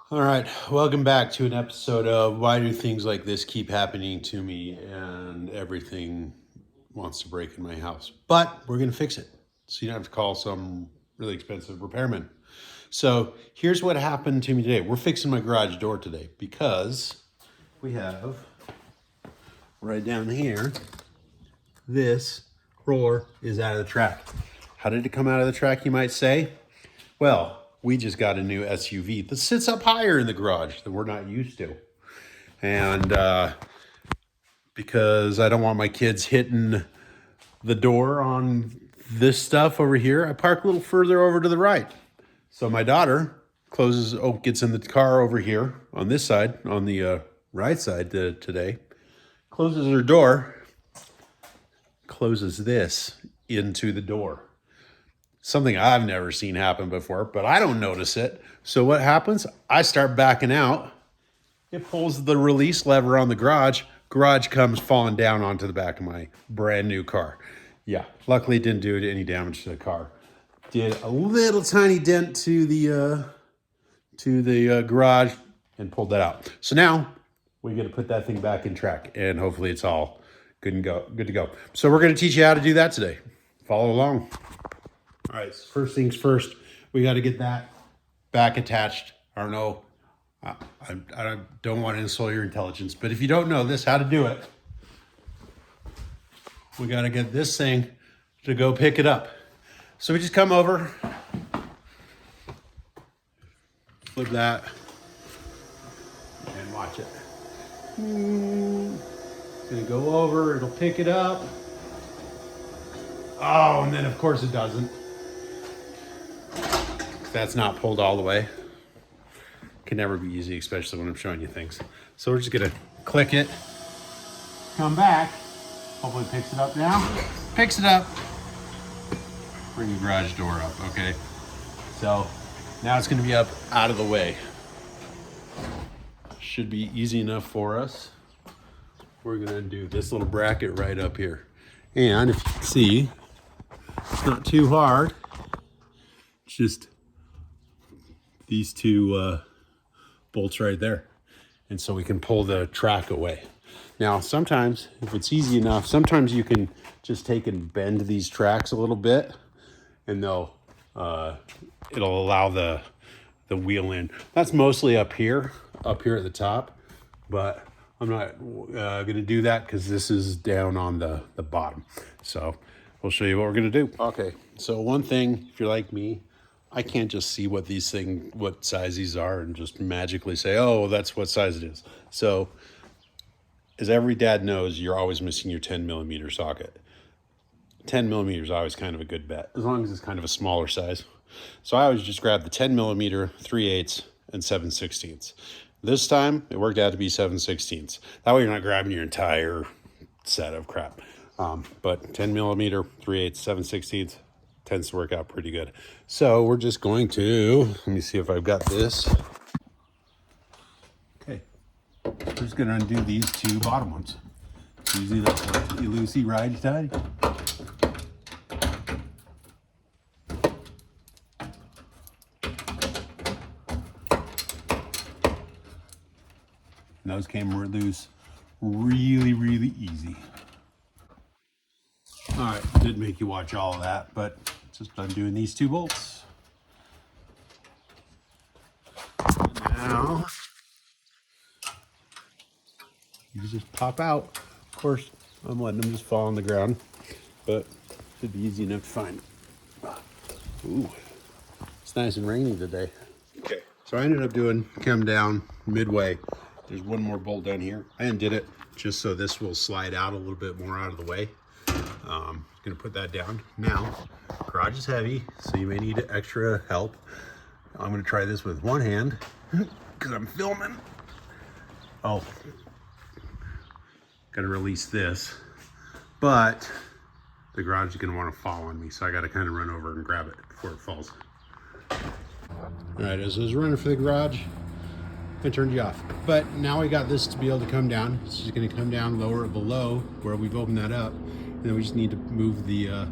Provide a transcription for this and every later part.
All right, welcome back to an episode of Why Do Things Like This Keep Happening to Me and Everything Wants to Break in My House. But we're going to fix it so you don't have to call some really expensive repairman. So here's what happened to me today. We're fixing my garage door today because we have right down here, this roller is out of the track. How did it come out of the track, you might say? Well, we just got a new SUV that sits up higher in the garage that we're not used to. And because I don't want my kids hitting the door on this stuff over here, I park a little further over to the right. So my daughter gets in the car over here on this side, on the right side today, closes her door, closes this into the door. Something I've never seen happen before, but I don't notice it. So what happens? I start backing out. It pulls the release lever on the garage. Garage comes falling down onto the back of my brand new car. Yeah, luckily it didn't do any damage to the car. Did a little tiny dent to the garage and pulled that out. So now we got to put that thing back in track, and hopefully it's all good to go. So we're going to teach you how to do that today. Follow along. All right, so first things first, we got to get that back attached. I don't know, I don't want to insult your intelligence, but if you don't know this, how to do it, we got to get this thing to go pick it up. So we just come over, flip that, and watch it. It's going to go over, it'll pick it up. Oh, and then of course it doesn't. That's not pulled all the way. Can never be easy, especially when I'm showing you things. So we're just gonna click it, come back, hopefully it picks it up now. Picks it up, bring the garage door up, okay? So now it's gonna be up out of the way. Should be easy enough for us. We're gonna do this little bracket right up here. And if you can see, it's not too hard. It's just these two bolts right there. And so we can pull the track away. Now, sometimes, if it's easy enough, sometimes you can just take and bend these tracks a little bit and it'll allow the wheel in. That's mostly up here at the top, but I'm not gonna do that because this is down on the bottom. So we'll show you what we're gonna do. Okay, so one thing, if you're like me, I can't just see what size these are and just magically say, oh, that's what size it is. So as every dad knows, you're always missing your 10 millimeter socket. 10 millimeters is always kind of a good bet, as long as it's kind of a smaller size. So I always just grab the 10 millimeter, 3/8, and 7/16. This time it worked out to be 7/16. That way you're not grabbing your entire set of crap. But 10 millimeter, 3/8, 7/16 tends to work out pretty good. So we're just going to, let me see if I've got this. Okay, we're just going to undo these two bottom ones. Easy, loosey, ride tight. And those came loose really easy. All right, didn't make you watch all of that, but just undoing these two bolts. Now, you just pop out. Of course, I'm letting them just fall on the ground, but it should be easy enough to find. Ooh, it's nice and rainy today. Okay, so I ended up come down midway. There's one more bolt down here. I undid it just so this will slide out a little bit more out of the way. Gonna put that down. Now, garage is heavy, so you may need extra help. I'm gonna try this with one hand because I'm filming. Oh, gotta release this, but the garage is gonna want to fall on me, so I gotta kind of run over and grab it before it falls. All right, as I was running for the garage, I turned you off. But now we got this to be able to come down. It's just gonna come down, lower it below where we've opened that up. And then we just need to move the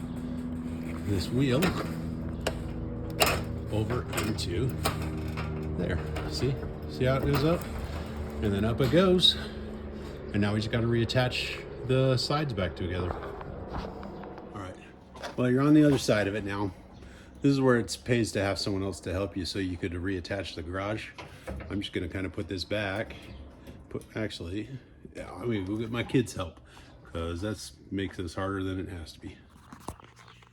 this wheel over into there. See? See how it goes up? And then up it goes. And now we just got to reattach the sides back together. All right. Well, you're on the other side of it now. This is where it pays to have someone else to help you so you could reattach the garage. I'm just going to kind of put this back. Actually, yeah, I mean, we'll get my kids' help because that makes this harder than it has to be.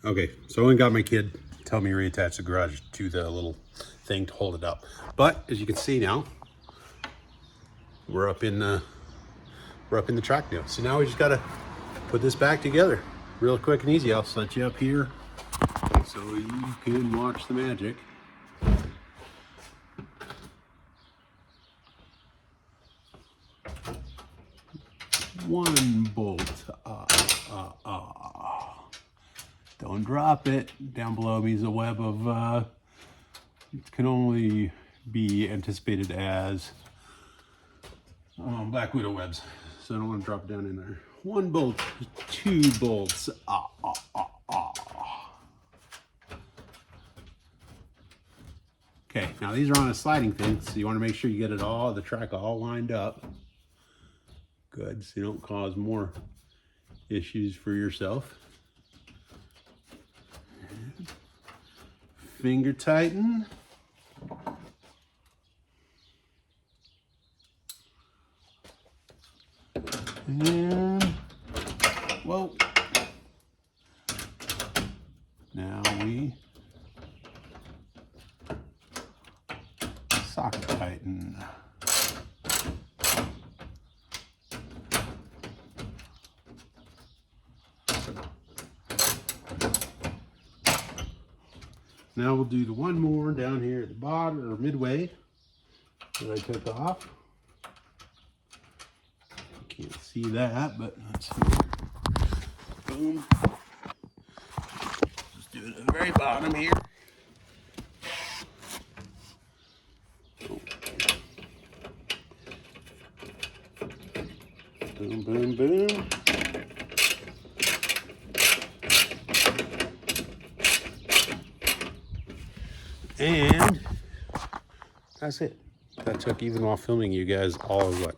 Okay, so I went and got my kid to help me reattach the garage to the little thing to hold it up. But as you can see now, we're up in the track now. So now we just got to put this back together real quick and easy. I'll set you up here so you can watch the magic. One bolt. Don't drop it. Down below me is a web of, it can only be anticipated as Black Widow webs. So I don't want to drop it down in there. One bolt, two bolts. Okay, now these are on a sliding thing, so you want to make sure you get it all, the track all lined up. Good, so you don't cause more issues for yourself. Finger tighten. And, whoa. Now we socket tighten. Now we'll do the one more down here at the bottom or midway that I took off. You can't see that, but let's see. Boom. Just do it at the very bottom here. Boom, boom, boom. And that's it. That took, even while filming you guys, all of what?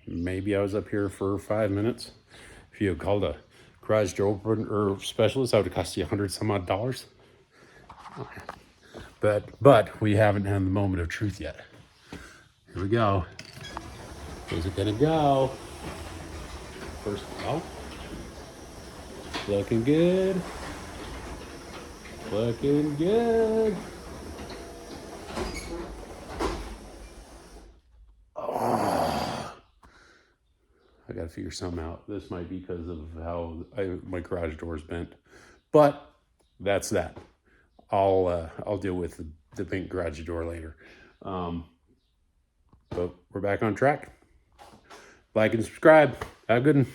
Maybe I was up here for 5 minutes. If you had called a garage door opener specialist, that would have cost you $100 some odd. But we haven't had the moment of truth yet. Here we go. Where's it gonna go? First ball. Looking good. Looking good. Oh. I gotta figure something out. This might be because of how my garage door's bent, but that's that. I'll deal with the pink garage door later. But we're back on track. Like and subscribe. Have a good one.